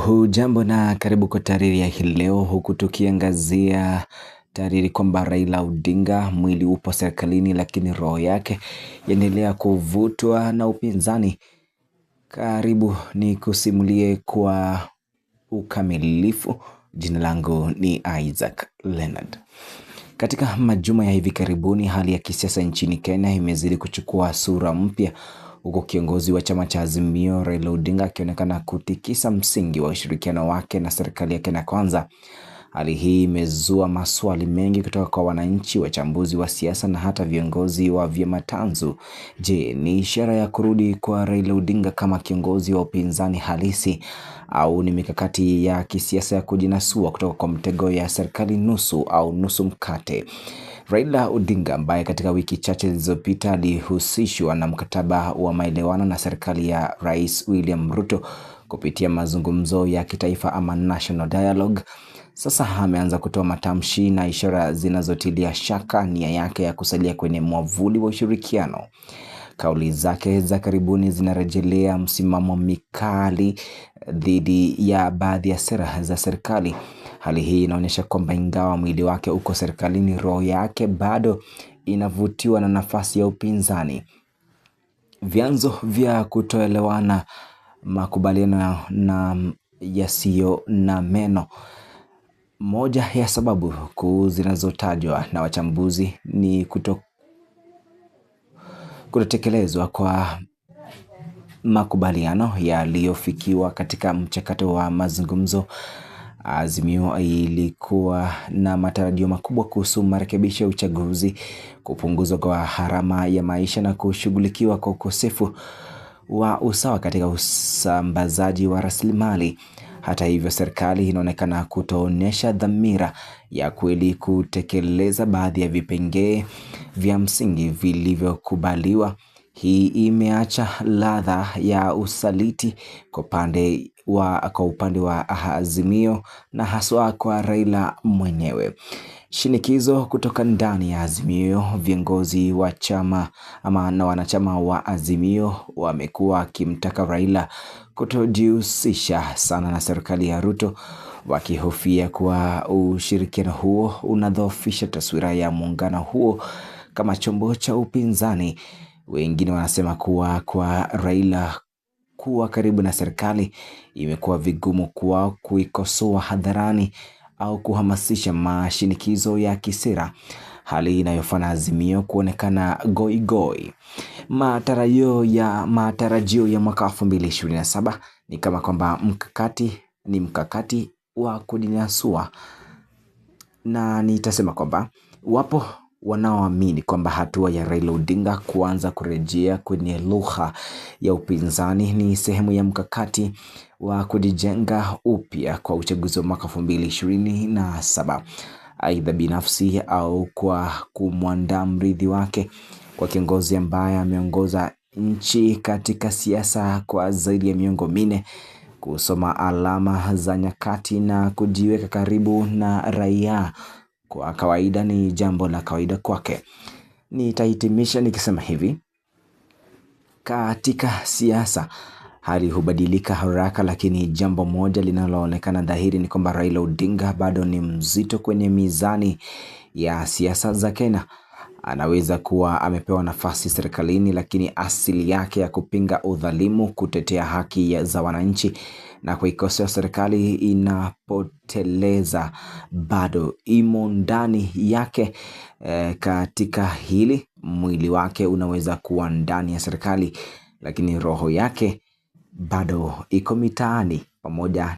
Hujambo na karibu kwa tahariri ya hii leo, huku tukiangazia tahariri kwamba Raila Odinga mwili upo serikalini lakini roho yake yaendelea kuvutwa na upinzani. Karibu ni kusimulie kwa ukamilifu. Jina langu ni Isaac Leonard. Katika majuma ya hivi karibuni, hali ya kisiasa nchini Kenya imezidi kuchukua sura mpya, huko kiongozi wa chama cha Azimio Raila Odinga akionekana kutikisa msingi wa ushirikiano wake na serikali ya Kenya Kwanza. Hali hii imezua maswali mengi kutoka kwa wananchi, wachambuzi wa siasa na hata viongozi wa vyama tanzu. Je, ni ishara ya kurudi kwa Raila Odinga kama kiongozi wa upinzani halisi, au ni mikakati ya kisiasa ya kujinasua kutoka kwa mtego ya serikali nusu au nusu mkate? Raila Odinga ambaye katika wiki chache zilizopita alihusishwa na mkataba wa maelewano na serikali ya Rais William Ruto kupitia mazungumzo ya kitaifa ama National Dialogue, sasa ameanza kutoa matamshi na ishara zinazotilia shaka nia yake ya kusalia kwenye mwavuli wa ushirikiano. Kauli zake za karibuni zinarejelea msimamo mikali dhidi ya baadhi ya sera za serikali. Hali hii inaonyesha kwamba ingawa mwili wake uko serikalini, roho yake bado inavutiwa na nafasi ya upinzani. Vyanzo vya kutoelewana, makubaliano na yasiyo na meno. Moja ya sababu kuu zinazotajwa na wachambuzi ni kutotekelezwa kwa makubaliano yaliyofikiwa katika mchakato wa mazungumzo. Azimio ilikuwa na matarajio makubwa kuhusu marekebisho ya uchaguzi, kupunguzwa kwa gharama ya maisha na kushughulikiwa kwa ukosefu wa usawa katika usambazaji wa rasilimali. Hata hivyo, serikali inaonekana kutoonyesha dhamira ya kweli kutekeleza baadhi ya vipengee vya msingi vilivyokubaliwa. Hii imeacha ladha ya usaliti kwa upande wa Azimio na haswa kwa Raila mwenyewe. Shinikizo kutoka ndani ya Azimio, viongozi wa chama na wanachama wa Azimio wamekuwa wakimtaka Raila kutojihusisha sana na serikali ya Ruto, wakihofia kuwa ushirikiano huo unadhoofisha taswira ya muungano huo kama chombo cha upinzani. Wengine wanasema kuwa kwa Raila kuwa karibu na serikali imekuwa vigumu kwa kuikosoa hadharani au kuhamasisha mashinikizo ya kisera, hali inayofanya Azimio kuonekana goigoi. Matarajio ya mwaka 2027 ni kama kwamba mkakati wa kujinasua, na nitasema kwamba wapo wanaoamini kwamba hatua ya Raila Odinga kuanza kurejea kwenye lugha ya upinzani ni sehemu ya mkakati wa kujijenga upya kwa uchaguzi wa mwaka 2027, aidha binafsi au kwa kumwandaa mrithi wake, kwa kiongozi ambaye ameongoza nchi katika siasa kwa zaidi ya miongo minne. Kusoma alama za nyakati na kujiweka karibu na raia kwa kawaida ni jambo la kawaida kwake. Nitahitimisha nikisema hivi: katika siasa hali hubadilika haraka, lakini jambo moja linaloonekana dhahiri ni kwamba Raila Odinga bado ni mzito kwenye mizani ya siasa za Kenya. Anaweza kuwa amepewa nafasi serikalini, lakini asili yake ya kupinga udhalimu, kutetea haki za wananchi na kuikosoa serikali inapoteleza bado imo ndani yake. Katika hili, mwili wake unaweza kuwa ndani ya serikali, lakini roho yake bado iko mitaani pamoja